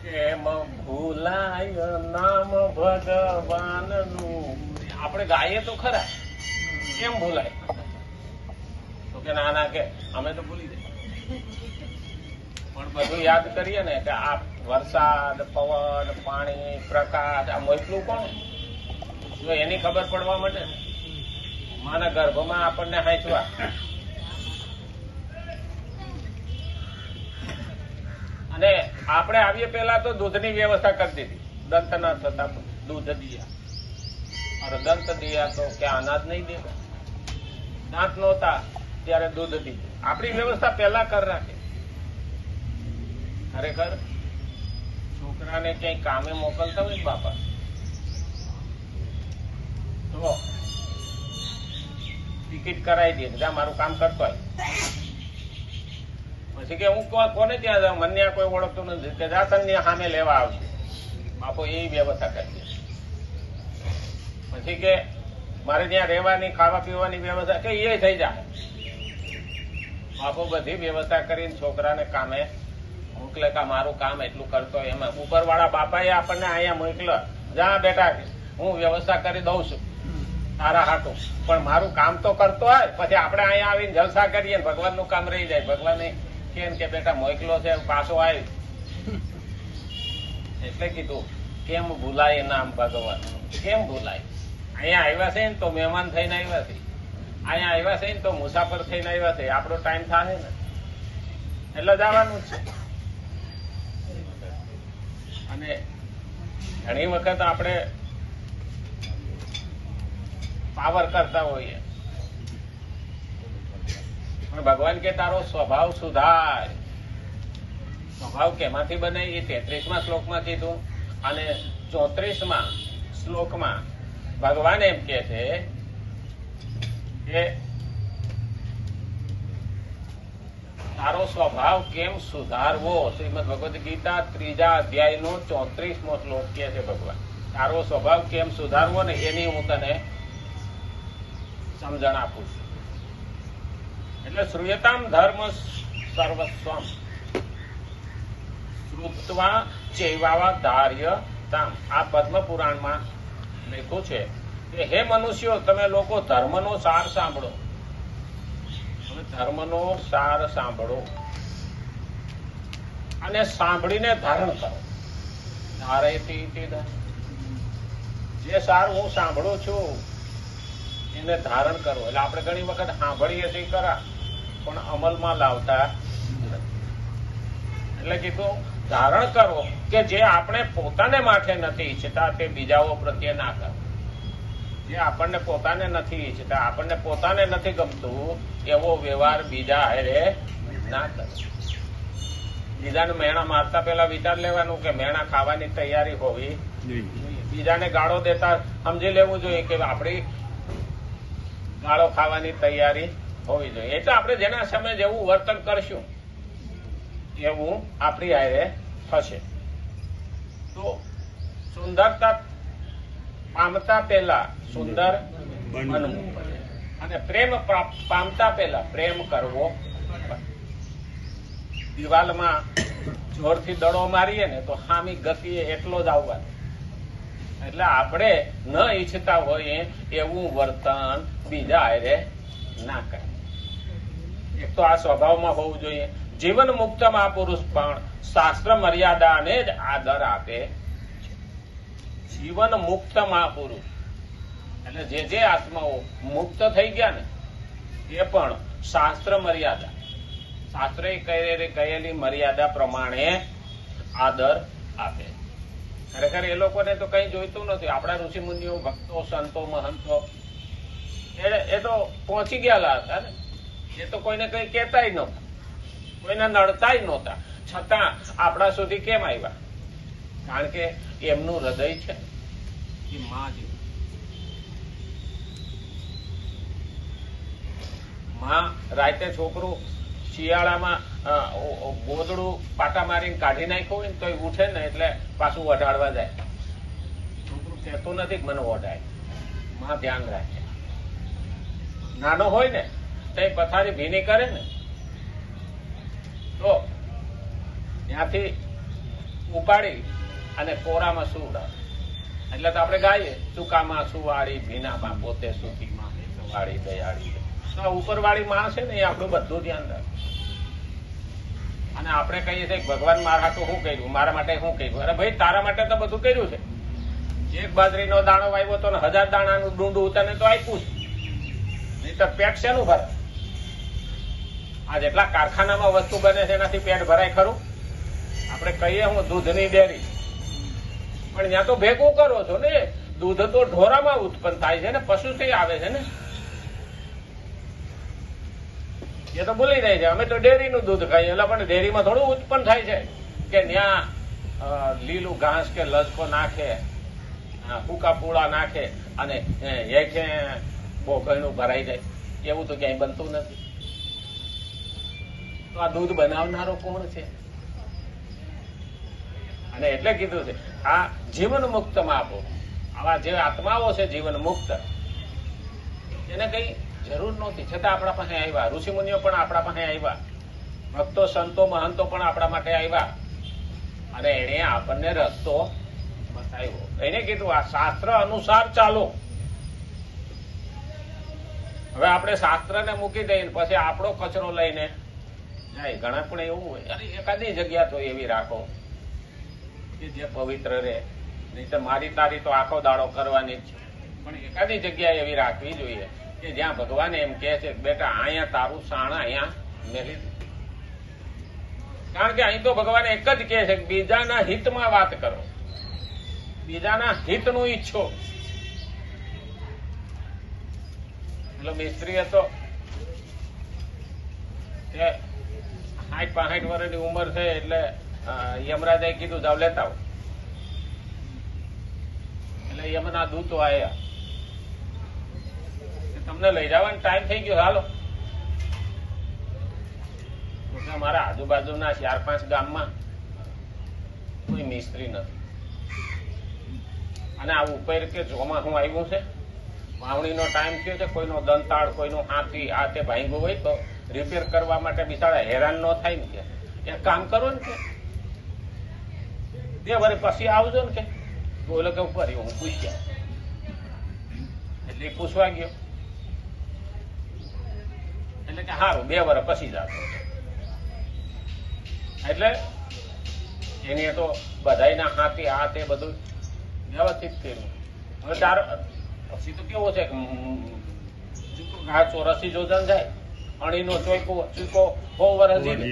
કેમ ભૂલાય નામ ભગવાનનું. આપણે ગાઈએ તો ખરા, કેમ ભૂલાય? તો કે ના કે અમે તો ભૂલી જાય, પણ બધું યાદ કરીએ ને કે આ વરસાદ, પવન, પાણી, પ્રકાશ, આ મોકલું કોણ? જો એની ખબર પડવા માંડે ને, માના ગર્ભમાં આપણને હાંચવા. અને આપણે આવીએ પેલા તો દૂધની વ્યવસ્થા કરી દીધી. દંત ના થતા દૂધ દિયા, અરે દંત દિયા તો ક્યાં અનાજ નહીં દેતા, દાંત નહોતા ત્યારે દૂધ દીધું. આપણી વ્યવસ્થા પહેલા કરી રાખે. ખરેખર છોકરાને ક્યાંય કામે મોકલતા હોય ને બાપા, તો ટિકિટ કરાવી દે, જ્યાં મારું કામ કરતો હોય. પછી કે હું કોને ત્યાં જાઉં, મને કોઈ ઓળખતું નથી, કે જા તને સામે લેવા આવશે. બાપો એ વ્યવસ્થા કરી દે. પછી કે મારે ત્યાં રહેવાની, ખાવા પીવાની વ્યવસ્થા, કે એ થઈ જાય. બાપો બધી વ્યવસ્થા કરીને છોકરાને કામે મોકલે, કે મારું કામ એટલું કરતો હોય. એમાં ઉપરવાળા બાપાએ આપણને અહીંયા મોકલે, જા બેટા હું વ્યવસ્થા કરી દઉં છું તારા હાટું, પણ મારું કામ તો કરતો હોય. પછી આપણે અહીંયા આવીને જલસા કરીએ, ભગવાનનું કામ રહી જાય. ભગવાને કેમ કે બેટા મોકલો છે, પાછો આવી. એટલે કીધું કેમ ભૂલાય નામ ભગવાન. કેમ ભૂલાય? અહીંયા આવ્યા છે ને તો મહેમાન થઈને આવ્યા છે, અહીંયા આવ્યા છે ને તો મુસાફર થઈને આવ્યા છે. આપણો ટાઈમ થાય ને એટલે જવાનું જ છે. અને ઘણી વખત આપણે પાવર કરતા હોઈએ, પણ ભગવાન કે તારો સ્વભાવ સુધાર. સ્વભાવ કેમાંથી બને એ 33મા શ્લોકમાં કીધું. અને 34મા શ્લોકમાં ભગવાન એમ કે છે કે તારો સ્વભાવ કેમ સુધારવો. શ્રીમદ ભગવદ ગીતા 3જા અધ્યાયનો 34મો શ્લોક કે છે ભગવાન. તારો સ્વભાવ કેમ સુધારવો ને એની હું તને સમજણ આપું છું. એટલે શ્રૂયતામ ધર્મ સર્વસ્વમ શ્રુત્વા ચૈવાવા ધાર્ય તામ. આ પદ્મ પુરાણમાં લખ્યું છે કે હે મનુષ્યો, તમે લોકો ધર્મનો સાર સાંભળો. તમે ધર્મનો સાર સાંભળો અને સાંભળીને ધારણ કરો. ધારેતી જે સાર હું સાંભળું છું એને ધારણ કરો. એટલે આપણે ઘણી વખત સાંભળીએ છીએ ખરા, પણ અમલમાં લાવતા નથી. એટલે કીધું ધારણ કરો કે જે આપણે પોતાને માટે નથી ઈચ્છતા તે બીજાઓ પ્રત્યે ના કરો. જે આપણને પોતાને નથી ઈચ્છતા, આપણને પોતાને નથી ગમતું એવો વ્યવહાર બીજા હારે ના કરો. બીજાને મેણા મારતા પહેલા વિચાર લેવાનું કે મેણા ખાવાની તૈયારી હોવી જોઈએ. બીજાને ગાળો દેતા સમજી લેવું જોઈએ કે આપણી ગાળો ખાવાની તૈયારી હોવી જોઈએ. એટલે આપણે જેના સામે જેવું વર્તન કરશું એવું આપણી હારે થશે. તો સુંદરતા પામતા પહેલા સુંદર બનવું અને પ્રેમ પામતા પહેલા પ્રેમ કરવો. દિવાલમાં જોરથી દડો મારીએ ને તો હામી ગતિએ એટલો જ આવવાનો. એટલે આપણે ન ઈચ્છતા હોઈએ એવું વર્તન બીજા હારે ના કરે. એક તો આ સ્વભાવમાં હોવું જોઈએ. જીવન મુક્ત મહાપુરુષ પણ શાસ્ત્ર મર્યાદાને જ આદર આપે છે. જીવન મુક્ત મહાપુરુષ એટલે જે આત્માઓ મુક્ત થઈ ગયા ને એ પણ શાસ્ત્ર મર્યાદા, શાસ્ત્રે કહેલી મર્યાદા પ્રમાણે આદર આપે. ખરેખર એ લોકોને તો કઈ જોઈતું નથી. આપણા ઋષિ મુનિઓ, ભક્તો, સંતો, મહંતો એ તો પહોંચી ગયેલા હતા ને. એ તો કોઈને કઈ કહેતા નહોતા, કોઈને નડતા નહોતા. છતાં આપણા સુધી કેમ આવ્યા? કારણ કે એમનું હૃદય છે એ માં જેવું. માં રાતે છોકરું શિયાળામાં ગોદડું પાટા મારીને કાઢી નાખ્યું હોય ને તો ઉઠે ને એટલે પાછું વઢાડવા જાય. છોકરું કહેતું નથી કે મને વઢાય. માં ધ્યાન રાખે. નાનો હોય ને તો પથારી ભીની કરે ને તો ત્યાંથી ઉપાડી અને કોરામાં સુવડાવે. એટલે તો આપણે ગાઈએ, ચૂકામાં સુવાળી ભીનામાં પોતે સુખીમાં વાળી દયાળી. તો ઉપરવાળી માં છે ને એ આપણું બધું ધ્યાન રાખે. અને આપણે કહીએ છીએ ભગવાન મારા હાટું શું કર્યું, મારા માટે શું કર્યું? અરે ભાઈ, તારા માટે તો બધું કર્યું છે. એક બાજરીનો દાણો વાવ્યો તો 1000 દાણાનું ડુંડું તને તો આપ્યું છે. નહીં તો પેટ શેનું ભરે? આ જેટલા કારખાનામાં વસ્તુ બને છે એનાથી પેટ ભરાય ખરું? આપણે કહીએ હું દૂધની ડેરી, પણ ત્યાં તો ભેગું કરો છો ને. દૂધ તો ઢોરામાં ઉત્પન્ન થાય છે ને, પશુથી આવે છે ને. એ તો ભૂલી જાય છે અમે તો ડેરીનું દૂધ ખાઈએ. એટલે પણ ડેરીમાં થોડું ઉત્પન્ન થાય છે કે ત્યાં લીલું ઘાસ કે લસકો નાખે, ફૂકા પૂળા નાખે અને હેઠે બોકળનું ભરાઈ જાય. એવું તો ક્યાંય બનતું નથી. તો આ દૂધ બનાવનારો કોણ છે? અને એટલે કીધું છે આ જીવન મુક્તમાં આપો. આવા જે આત્માઓ છે જીવન મુક્ત, એને કઈ જરૂર નહોતી, છતાં આપણા પાસે આવ્યા. ઋષિમુનિઓ પણ આપણા પાસે આવ્યા, ભક્તો સંતો મહંતો પણ આપણા માટે આવ્યા અને એને આપણને રસ્તો બતાવ્યો. એને કીધું આ શાસ્ત્ર અનુસાર ચાલો. હવે આપણે શાસ્ત્રને મૂકી દઈએ પછી આપણો કચરો લઈને જાય. ઘણા પણ એવું હોય, અરે એકાદી જગ્યા તો એવી રાખો કે જે પવિત્ર રહે. નહીં તો મારી તારી તો આખો દાડો કરવાની જ છે, પણ એકાદી જગ્યા એવી રાખવી જોઈએ કે જ્યાં ભગવાન એમ કહે છે બેટા અહીંયા તારું શાણ અહીંયા મેલી દે. કારણ કે અહીં તો ભગવાન એક જ કહે છે કે બીજાના હિતમાં વાત કરો, બીજાના હિતનું ઈચ્છો. એટલે મિસ્ત્રી હતો, 60-65 વર્ષની ઉંમર છે એટલે યમરાજાએ કીધું જાવ લેતા આવો. એટલે યમના દૂતો આવ્યા, તમને લઈ જવાનો ટાઈમ થઈ ગયો, હાલો. મારા આજુબાજુના 4-5 ગામમાં કોઈ મિસ્ત્રી નથી અને આ ઉપર કે ચોમાસું આવ્યું છે, વાવણીનો ટાઈમ થયો છે, કોઈનો દંતાળ, કોઈનો હાથી આ તે ભાંગ્યું હોય તો રિપેર કરવા માટે બિચારા હેરાન ન થાય ને. કે એક કામ કરો ને કે 2 વર્ષ પછી આવજો ને કે. બોલો કે ઉપર હું પૂછ્યા એટલે પૂછવા ગયો એટલે કે સારું 2 વર્ષ પછી જ આવજો. એટલે એની તો બધાના હાથી આ તે બધું વ્યવસ્થિત કર્યું. હવે પછી તો કેવો છે કે ચોરસી જોજન જાય, અણીનો ચૂકો 100 વર્ષ જીવે,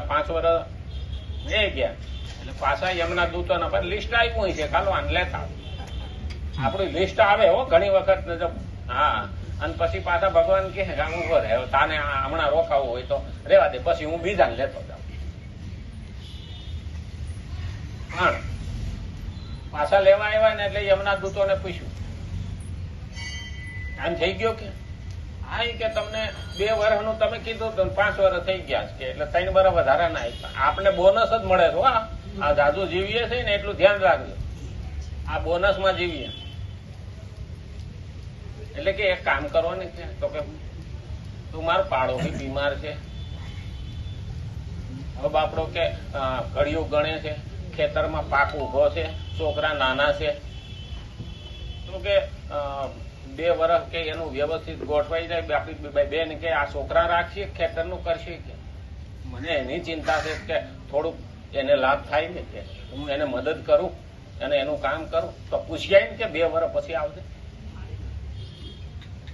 5 વર્ષ એ ગયા એટલે પાછા યમના દૂતોના પર લિસ્ટ આવ્યું છે, ખાલો આને લેતા. આપણી લિસ્ટ આવે હો ઘણી વખત. હા, અને પછી પાછા ભગવાન કહે કે હું ઉભો રહે, તાને હમણાં રોકાવું હોય તો રેવા દે, પછી હું બીજાને લેતો જાઉં. પણ પાછા લેવા આવ્યા ને એટલે યમના દૂતોને પૂછ્યું આમ થઈ ગયો કે હા, કે તમને 2 વર્ષનું તમે કીધું તો 5 વર્ષ થઈ ગયા છે એટલે 3 વર્ષ વધારા ના આપ્યા. આપણે બોનસ જ મળે છે. આ જાજુ જીવીએ છે ને એટલું ધ્યાન રાખજો, આ બોનસમાં જીવીએ. એટલે કે એક કામ કરો ને તો કે તું મારો પાડોશી બીમાર છે, હવે બાપડો કે ઘડિયું ગણે છે, ખેતરમાં પાક ઉભો છે, છોકરા નાના છે, તો કે 2 વર્ષ કે એનું વ્યવસ્થિત ગોઠવાઈ જાય. આપણી બેન કે આ છોકરા રાખીએ, ખેતરનું કરશે કે મને એની ચિંતા છે કે થોડુંક એને લાભ થાય ને કે હું એને મદદ કરું અને એનું કામ કરું. તો પૂછ્યા ને કે 2 વર્ષ પછી આવશે.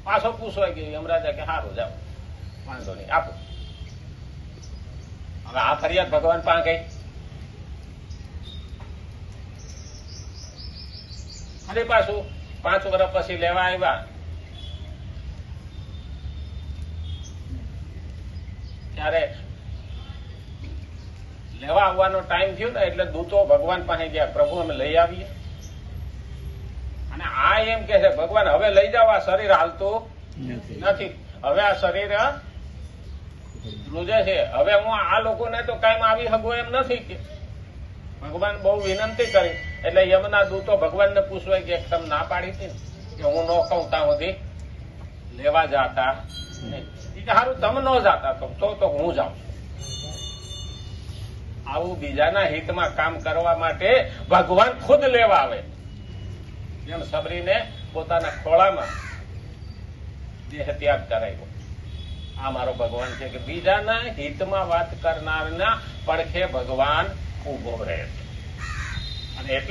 પાછો પૂછવાય ગયો. યમરાજા કે સારું જાઓ, વાંધો નહીં, આપો. હવે આ ફરિયાદ ભગવાન પાસે ગઈ. ફરી પાછું 5 વર્ષ પછી લેવા આવ્યા ત્યારે લેવા આવવાનો ટાઈમ થયો ને એટલે દૂતો ભગવાન પાસે ગયા, પ્રભુ અમે લઈ આવીએ. અને આ એમ કે છે ભગવાન હવે લઈ જાઓ, આ શરીર હાલતું નથી, હવે આ શરીર રૂજે છે, હવે હું આ લોકોને તો કાયમ આવી શકું એમ નથી. કે ભગવાન બહુ વિનંતી કરી એટલે યમના દૂતો ભગવાનને પૂછવાય કે તમે ના પાડી હતી કે હું ન કહું ત્યાં સુધી લેવા જાતા નહીં. સારું તમે ન જાતા તો હું જાઉં. આવું બીજાના હિતમાં કામ કરવા માટે ભગવાન ખુદ લેવા આવે. જેમ સબરીને પોતાના ખોળામાં દેહ ત્યાગ કરાયો. આ મારો ભગવાન છે કે બીજાના હિતમાં વાત કરનારના પડખે ભગવાન ઉભો રહે છે. અને એટલે